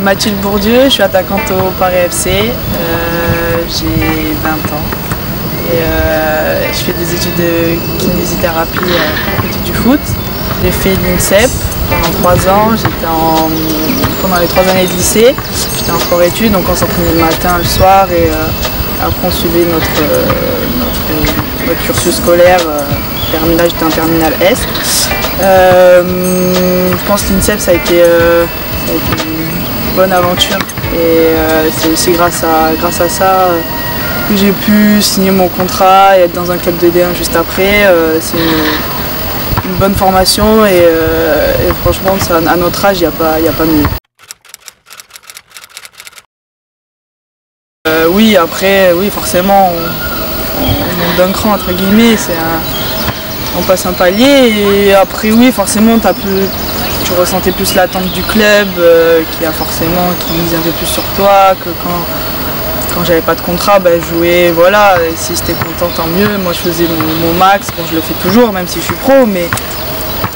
Mathilde Bourdieu, je suis attaquante au Paris FC, j'ai 20 ans et je fais des études de kinésithérapie à côté du foot. J'ai fait l'INSEP pendant 3 ans, pendant les 3 années de lycée, j'étais en sport-études, donc on s'entraînait le matin, le soir et après on suivait notre cursus scolaire, j'étais en terminale S. Je pense que l'INSEP ça a été une bonne aventure et c'est aussi grâce à ça que j'ai pu signer mon contrat et être dans un club de D1 juste après. C'est une bonne formation et franchement ça, à notre âge il n'y a pas mieux. Oui, après, oui, forcément on monte d'un cran entre guillemets, on passe un palier et après oui forcément tu ressentais plus l'attente du club qui mise un peu plus sur toi que quand j'avais pas de contrat, je jouais, voilà, et si j'étais content tant mieux, moi je faisais mon max, bon je le fais toujours même si je suis pro, mais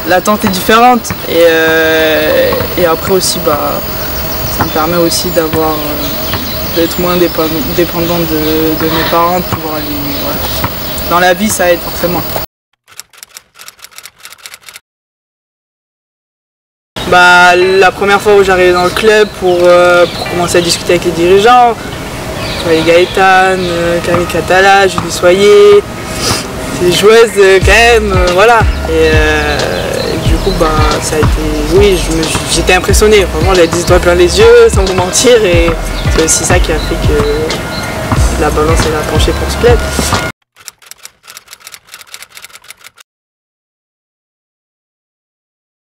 l'attente est différente et après aussi ça me permet aussi d'être moins dépendant de mes parents, de pouvoir aller, voilà. Dans la vie ça aide forcément. La première fois où j'arrivais dans le club pour commencer à discuter avec les dirigeants, j'avais Gaëtan, Camille Catala, Julie Soyer, c'est des joueuses quand même, voilà. Et du coup ça a été, oui, j'étais impressionnée, vraiment j'avais des étoiles plein les yeux, sans vous mentir, et c'est aussi ça qui a fait que la balance elle a penché pour ce club.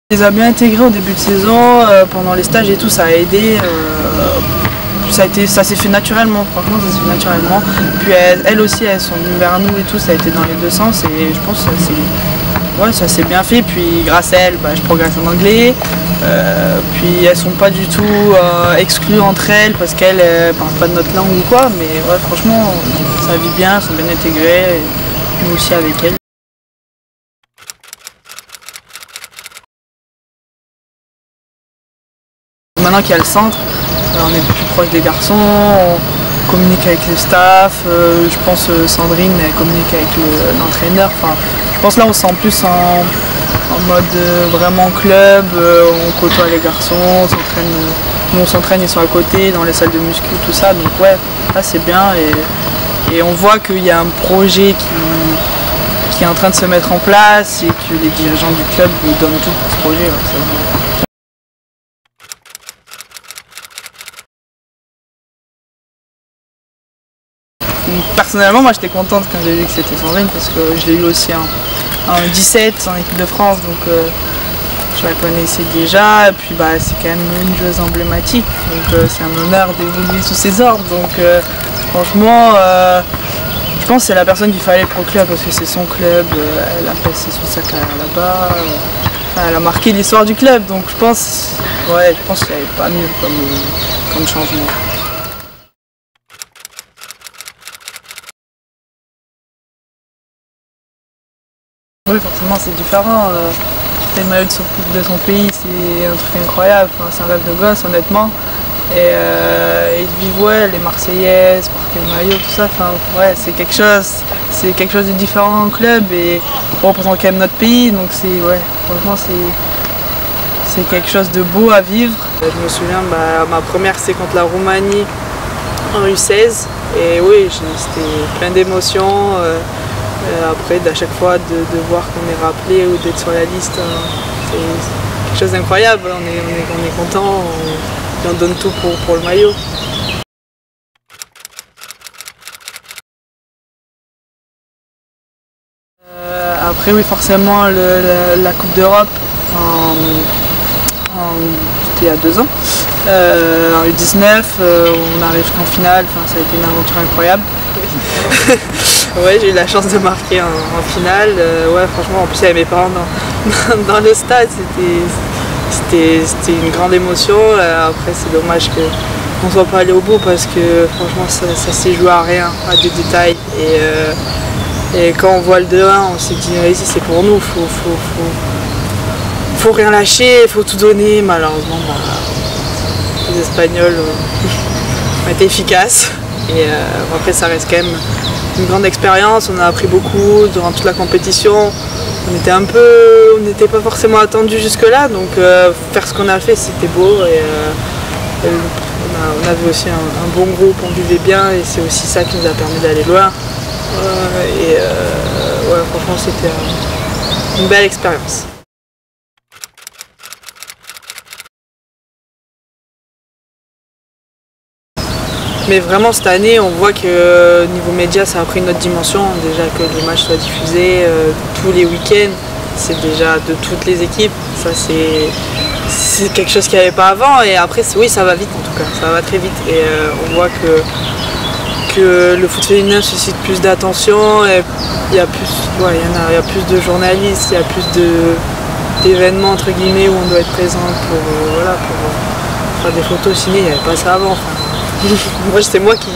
On les a bien intégrés au début de saison, pendant les stages et tout, ça a aidé. Ça s'est fait naturellement, franchement ça s'est fait naturellement. Puis elles aussi, elles sont venues vers nous et tout, ça a été dans les deux sens et je pense que ça s'est bien fait. Puis grâce à elles, je progresse en anglais. Puis elles sont pas du tout exclues entre elles parce qu'elles parlent pas de notre langue ou quoi, mais ouais, franchement ça vit bien, elles sont bien intégrées, et nous aussi avec elles. Maintenant qu'il y a le centre, on est plus proche des garçons, on communique avec le staff, je pense Sandrine elle communique avec l'entraîneur. Je pense là on se sent plus en mode vraiment club, on côtoie les garçons, nous on s'entraîne, ils sont à côté dans les salles de muscu, tout ça, donc ouais, là c'est bien et on voit qu'il y a un projet qui est en train de se mettre en place et que les dirigeants du club ils donnent tout pour ce projet. Ouais, personnellement, moi j'étais contente quand j'ai vu que c'était Sandrine parce que je l'ai eu aussi en 17 en équipe de France, donc je la connaissais déjà et puis c'est quand même une joueuse emblématique, donc c'est un honneur d'évoluer sous ses ordres, donc franchement je pense que c'est la personne qu'il fallait pour le club parce que c'est son club, elle a passé toute sa carrière là-bas, elle a marqué l'histoire du club, donc je pense qu'il n'y avait pas mieux comme changement. Oui, forcément c'est différent. Porter le maillot de son pays, c'est un truc incroyable, c'est un rêve de gosse honnêtement. Et de vivre les Marseillaises, porter le maillot, tout ça, c'est quelque chose de différent en club et on représente quand même notre pays, donc franchement c'est quelque chose de beau à vivre. Je me souviens, ma première c'est contre la Roumanie en U16 et oui, c'était plein d'émotions. Après, à chaque fois de voir qu'on est rappelé ou d'être sur la liste, c'est quelque chose d'incroyable. On est content, on donne tout pour le maillot. Après, oui, forcément, la Coupe d'Europe, c'était il y a 2 ans. En U19, on arrive jusqu'en finale, ça a été une aventure incroyable. Ouais, j'ai eu la chance de marquer en finale. Ouais, franchement, en plus il y avait mes parents dans le stade, c'était une grande émotion. Après, c'est dommage qu'on ne soit pas allé au bout parce que franchement, ça s'est joué à rien, à des détails. Et quand on voit le 2-1, on s'est dit, vas-y, c'est pour nous, faut rien lâcher, il faut tout donner. Malheureusement, les Espagnols ont été efficaces. Et après ça reste quand même une grande expérience, on a appris beaucoup durant toute la compétition. On n'était pas forcément attendu jusque là, donc faire ce qu'on a fait c'était beau et on avait aussi un bon groupe, on vivait bien et c'est aussi ça qui nous a permis d'aller loin. Ouais, franchement c'était une belle expérience. Mais vraiment cette année on voit que niveau média ça a pris une autre dimension, déjà que les matchs soient diffusés tous les week-ends, c'est déjà de toutes les équipes, ça c'est quelque chose qu'il n'y avait pas avant et après oui ça va vite en tout cas, ça va très vite et on voit que le foot féminin suscite plus d'attention et il y a plus de journalistes, il y a plus d'événements entre guillemets où on doit être présent pour faire des photos signées, il n'y avait pas ça avant. Moi c'est moi qui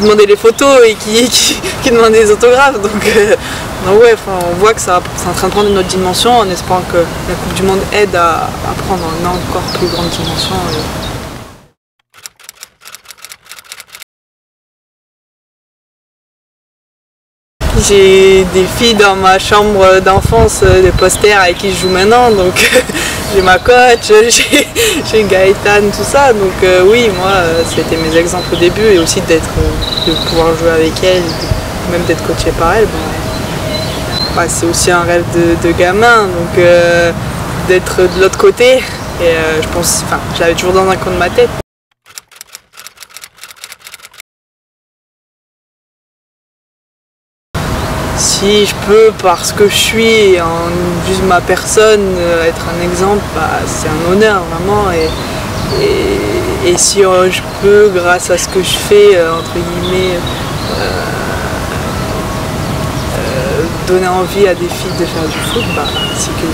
demandais les photos et qui demandait les autographes, donc ouais, on voit que c'est en train de prendre une autre dimension en espérant que la Coupe du Monde aide à prendre une encore plus grande dimension. J'ai des filles dans ma chambre d'enfance, des posters avec qui je joue maintenant, donc j'ai ma coach, j'ai Gaëtane, tout ça, donc oui, moi c'était mes exemples au début et aussi de pouvoir jouer avec elle, même d'être coachée par elle, c'est aussi un rêve de gamin, donc d'être de l'autre côté et je l'avais toujours dans un coin de ma tête. Si je peux, parce que je suis, juste ma personne, être un exemple, c'est un honneur vraiment. Et si je peux, grâce à ce que je fais, entre guillemets, donner envie à des filles de faire du foot,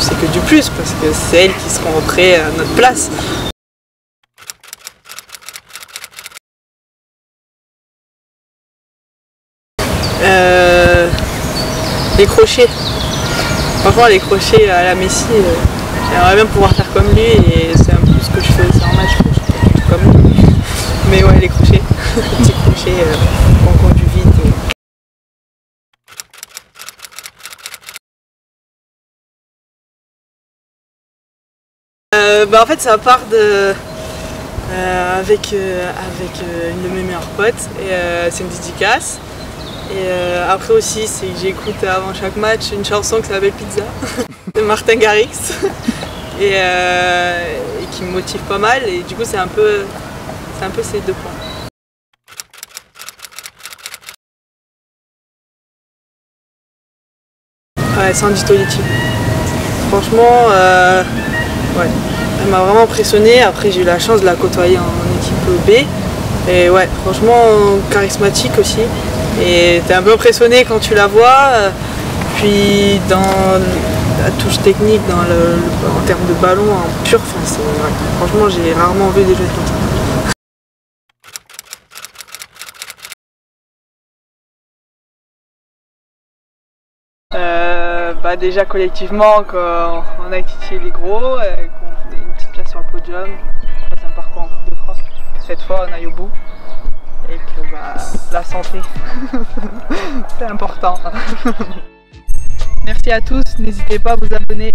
c'est que du plus, parce que c'est elles qui seront prêtes à notre place. Les crochets. Franchement les crochets à la Messi, j'aimerais bien pouvoir faire comme lui et c'est un peu ce que je fais aussi en match, je fais pas du tout comme lui. Mais ouais les crochets, petits crochets qu'on conduit vite. En fait ça part avec une de mes meilleures potes et c'est une dédicace. Et après aussi, c'est que j'écoute avant chaque match une chanson qui s'appelle Pizza de Martin Garrix et qui me motive pas mal et du coup c'est un peu ces deux points. Ouais, Sandy Tolitti. Franchement, ouais, elle m'a vraiment impressionnée. Après j'ai eu la chance de la côtoyer en équipe B. Et ouais, franchement charismatique aussi. Et t'es un peu impressionné quand tu la vois. Puis dans la touche technique, en termes de ballon, en pur, ouais, franchement j'ai rarement vu des jeux comme ça. Déjà collectivement, quand on a titillé les gros, qu'on fait une petite place sur le podium, c'est un parcours en Coupe de France. Cette fois on aille au bout et que la santé, c'est important. Merci à tous, n'hésitez pas à vous abonner.